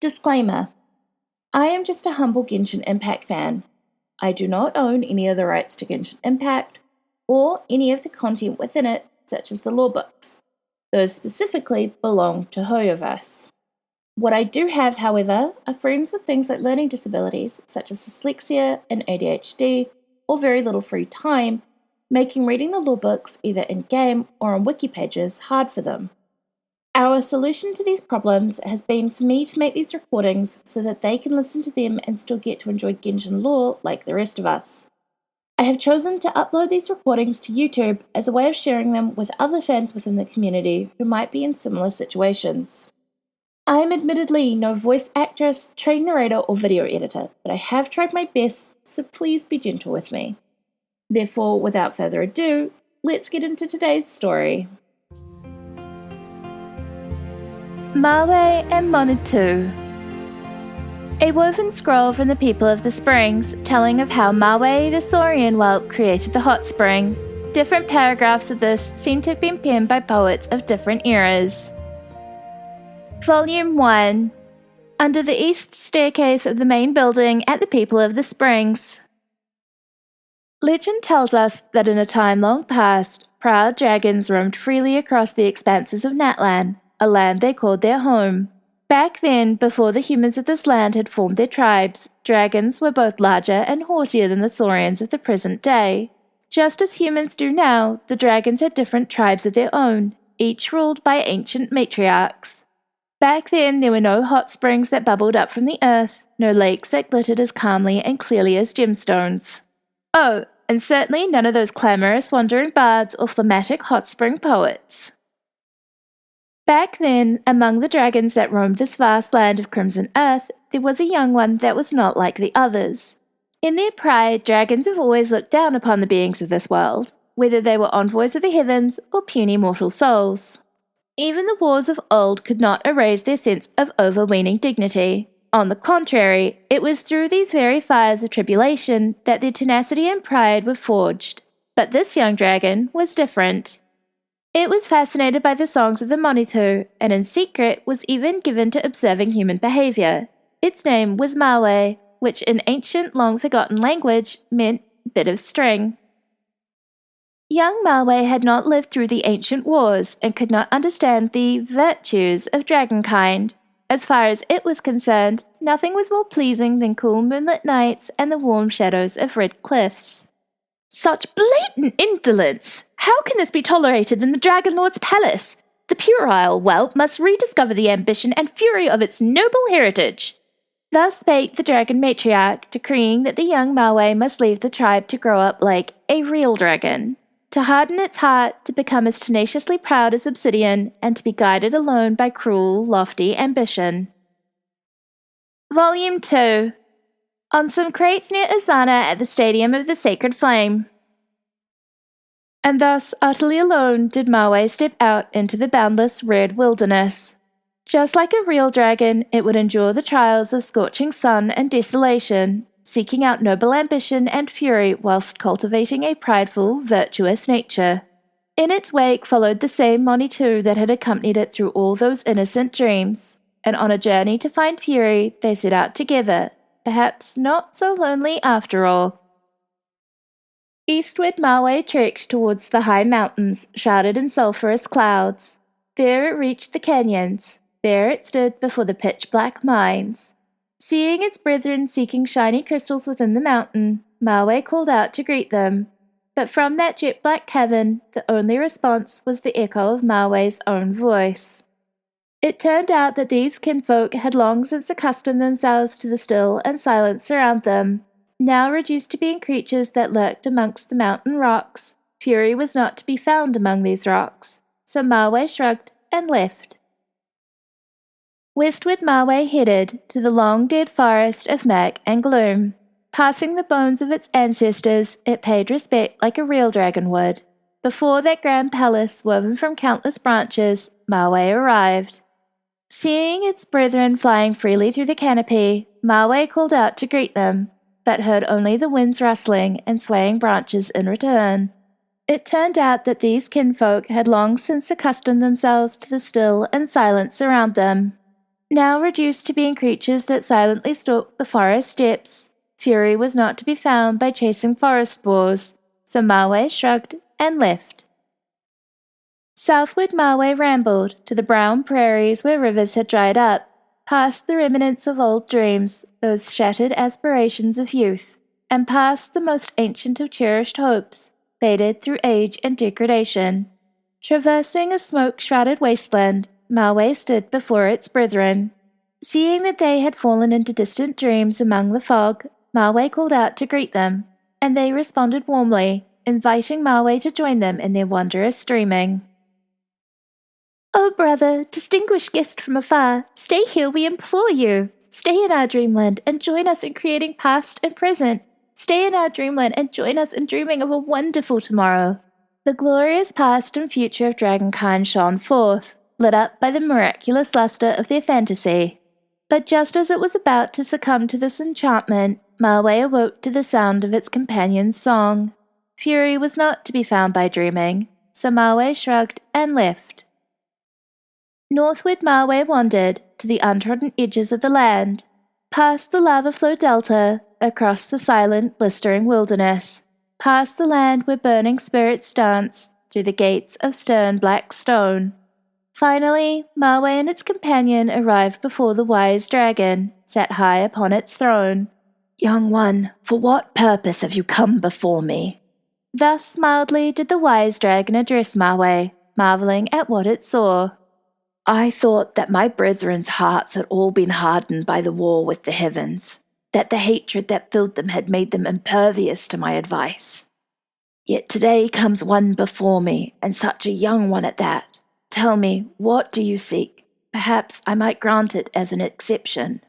Disclaimer: I am just a humble Genshin Impact fan. I do not own any of the rights to Genshin Impact, or any of the content within it, such as the lore books. Those specifically belong to Hoyoverse. What I do have, however, are friends with things like learning disabilities, such as dyslexia and ADHD, or very little free time, making reading the lore books either in-game or on wiki pages hard for them. Our solution to these problems has been for me to make these recordings so that they can listen to them and still get to enjoy Genshin lore like the rest of us. I have chosen to upload these recordings to YouTube as a way of sharing them with other fans within the community who might be in similar situations. I am admittedly no voice actress, trained narrator, or video editor, but I have tried my best, so please be gentle with me. Therefore, without further ado, let's get into today's story. Mawee and Monetoo. A woven scroll from the people of the springs, telling of how Mawee the Saurian whelp created the hot spring. Different paragraphs of this seem to have been penned by poets of different eras. Volume 1. Under the east staircase of the main building at the people of the springs. Legend tells us that in a time long past, proud dragons roamed freely across the expanses of Natlan, a land they called their home. Back then, before the humans of this land had formed their tribes, dragons were both larger and haughtier than the Saurians of the present day. Just as humans do now, the dragons had different tribes of their own, each ruled by ancient matriarchs. Back then, there were no hot springs that bubbled up from the earth, no lakes that glittered as calmly and clearly as gemstones. Oh, and certainly none of those clamorous wandering bards or phlegmatic hot spring poets. Back then, among the dragons that roamed this vast land of crimson earth, there was a young one that was not like the others. In their pride, dragons have always looked down upon the beings of this world, whether they were envoys of the heavens or puny mortal souls. Even the wars of old could not erase their sense of overweening dignity. On the contrary, it was through these very fires of tribulation that their tenacity and pride were forged. But this young dragon was different. It was fascinated by the songs of the Monetoo, and in secret was even given to observing human behavior. Its name was Mawee, which in ancient, long-forgotten language meant bit of string. Young Mawee had not lived through the ancient wars and could not understand the virtues of dragonkind. As far as it was concerned, nothing was more pleasing than cool moonlit nights and the warm shadows of red cliffs. Such blatant indolence! How can this be tolerated in the Dragon Lord's palace? The puerile whelp must rediscover the ambition and fury of its noble heritage. Thus spake the dragon matriarch, decreeing that the young Mawee must leave the tribe to grow up like a real dragon, to harden its heart, to become as tenaciously proud as obsidian, and to be guided alone by cruel, lofty ambition. Volume 2. On some crates near Asana at the Stadium of the Sacred Flame. And thus, utterly alone, did Mawee step out into the boundless red wilderness. Just like a real dragon, it would endure the trials of scorching sun and desolation, seeking out noble ambition and fury whilst cultivating a prideful, virtuous nature. In its wake followed the same Monetoo that had accompanied it through all those innocent dreams, and on a journey to find fury, they set out together, perhaps not so lonely after all. Eastward Mawee trekked towards the high mountains, shrouded in sulphurous clouds. There it reached the canyons. There it stood before the pitch-black mines. Seeing its brethren seeking shiny crystals within the mountain, Mawee called out to greet them. But from that jet-black cavern, the only response was the echo of Mawee's own voice. It turned out that these kinfolk had long since accustomed themselves to the still and silence around them. Now reduced to being creatures that lurked amongst the mountain rocks, fury was not to be found among these rocks, so Mawee shrugged and left. Westward Mawee headed to the long-dead forest of murk and gloom. Passing the bones of its ancestors, it paid respect like a real dragon would. Before that grand palace woven from countless branches, Mawee arrived. Seeing its brethren flying freely through the canopy, Mawee called out to greet them, but heard only the winds rustling and swaying branches in return. It turned out that these kinfolk had long since accustomed themselves to the still and silence around them. Now reduced to being creatures that silently stalked the forest depths, fury was not to be found by chasing forest boars, so Mawee shrugged and left. Southward Mawee rambled to the brown prairies where rivers had dried up, past the remnants of old dreams, those shattered aspirations of youth, and past the most ancient of cherished hopes, faded through age and degradation. Traversing a smoke-shrouded wasteland, Mawee stood before its brethren. Seeing that they had fallen into distant dreams among the fog, Mawee called out to greet them, and they responded warmly, inviting Mawee to join them in their wondrous dreaming. "Oh, brother, distinguished guest from afar, stay here, we implore you. Stay in our dreamland and join us in creating past and present. Stay in our dreamland and join us in dreaming of a wonderful tomorrow." The glorious past and future of dragonkind shone forth, lit up by the miraculous luster of their fantasy. But just as it was about to succumb to this enchantment, Mawee awoke to the sound of its companion's song. Fury was not to be found by dreaming, so Mawee shrugged and left. Northward Mawee wandered to the untrodden edges of the land, past the lava flow delta, across the silent, blistering wilderness, past the land where burning spirits dance, through the gates of stern black stone. Finally, Mawee and its companion arrived before the wise dragon, sat high upon its throne. "Young one, for what purpose have you come before me?" Thus mildly did the wise dragon address Mawee, marveling at what it saw. "I thought that my brethren's hearts had all been hardened by the war with the heavens, that the hatred that filled them had made them impervious to my advice. Yet today comes one before me, and such a young one at that. Tell me, what do you seek? Perhaps I might grant it as an exception."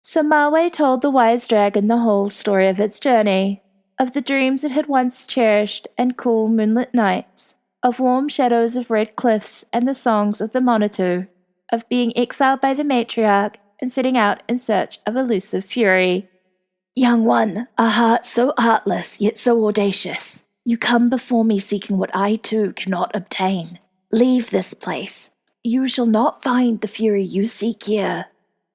So Mawee told the wise dragon the whole story of its journey, of the dreams it had once cherished and cool moonlit nights, of warm shadows of red cliffs and the songs of the Monetoo, of being exiled by the matriarch and setting out in search of elusive fury. "Young one, a heart so artless yet so audacious. You come before me seeking what I too cannot obtain. Leave this place. You shall not find the fury you seek here."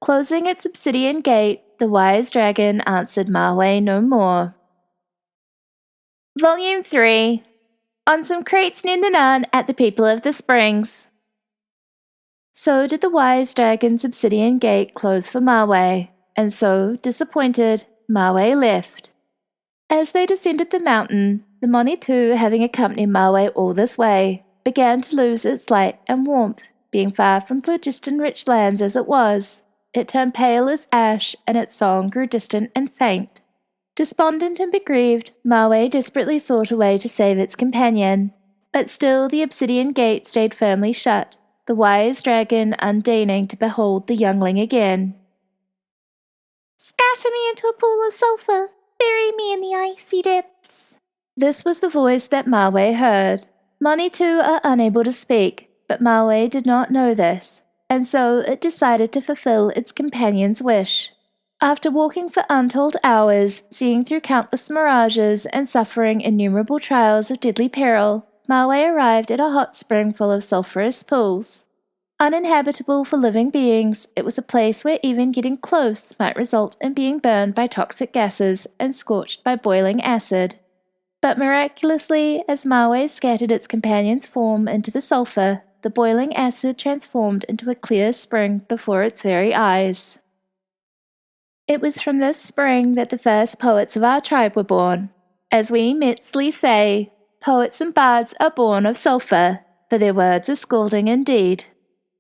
Closing its obsidian gate, the wise dragon answered Mawee no more. Volume 3. On some crates near Natlan at the people of the springs. So did the wise dragon's obsidian gate close for Mawee, and so, disappointed, Mawee left. As they descended the mountain, the Monetoo, having accompanied Mawee all this way, began to lose its light and warmth, being far from phlogiston rich lands as it was. It turned pale as ash, and its song grew distant and faint. Despondent and begrieved, Mawee desperately sought a way to save its companion, but still the obsidian gate stayed firmly shut, the wise dragon undeigning to behold the youngling again. "Scatter me into a pool of sulphur, bury me in the icy depths." This was the voice that Mawee heard. Monetoo are unable to speak, but Mawee did not know this, and so it decided to fulfill its companion's wish. After walking for untold hours, seeing through countless mirages and suffering innumerable trials of deadly peril, Mawee arrived at a hot spring full of sulphurous pools. Uninhabitable for living beings, it was a place where even getting close might result in being burned by toxic gases and scorched by boiling acid. But miraculously, as Mawee scattered its companion's form into the sulphur, the boiling acid transformed into a clear spring before its very eyes. It was from this spring that the first poets of our tribe were born. As we Metsley say, poets and bards are born of sulphur, for their words are scalding indeed.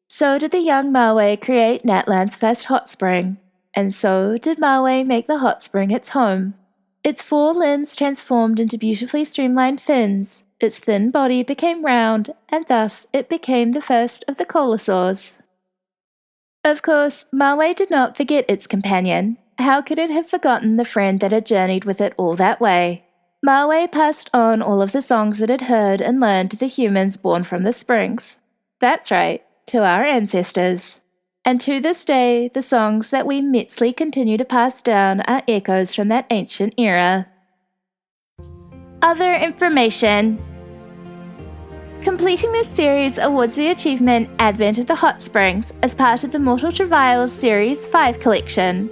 So did the young Mawee create Natlan's first hot spring, and so did Mawee make the hot spring its home. Its 4 limbs transformed into beautifully streamlined fins, its thin body became round, and thus it became the first of the colosaurs. Of course, Mawee did not forget its companion. How could it have forgotten the friend that had journeyed with it all that way? Mawee passed on all of the songs it had heard and learned to the humans born from the springs. That's right, to our ancestors. And to this day, the songs that we Metsley continue to pass down are echoes from that ancient era. Other information. Completing this series awards the achievement Advent of the Hot Springs as part of the Mortal Travails Series 5 collection.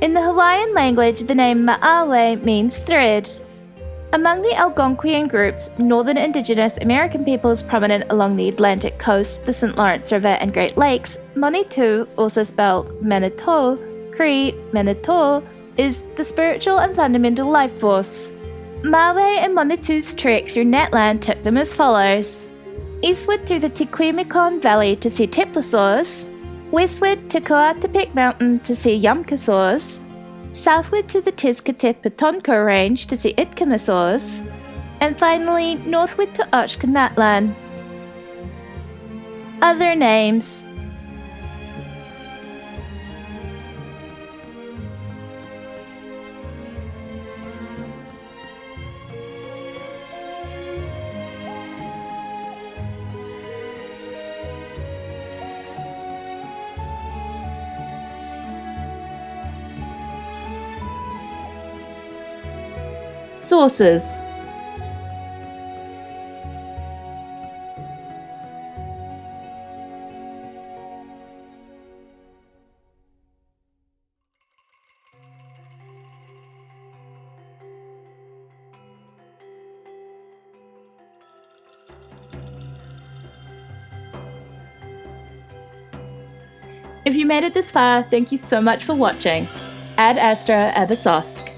In the Hawaiian language, the name Ma'awe means thread. Among the Algonquian groups, northern indigenous American peoples prominent along the Atlantic coast, the St. Lawrence River and Great Lakes, Monetoo, also spelled Manito, Cree Manito, is the spiritual and fundamental life force. Mawee and Monetoo's trek through Natlan took them as follows. Eastward through the Tequimicon Valley to see Teplasaurs, westward to Coatepec Mountain to see Yamkasaurs, southward to the Tezcatlipotonco Range to see Itcamasaurs, and finally northward to Natlan. Other names. Sources. If you made it this far, thank you so much for watching. Ad Astra Abyssosque.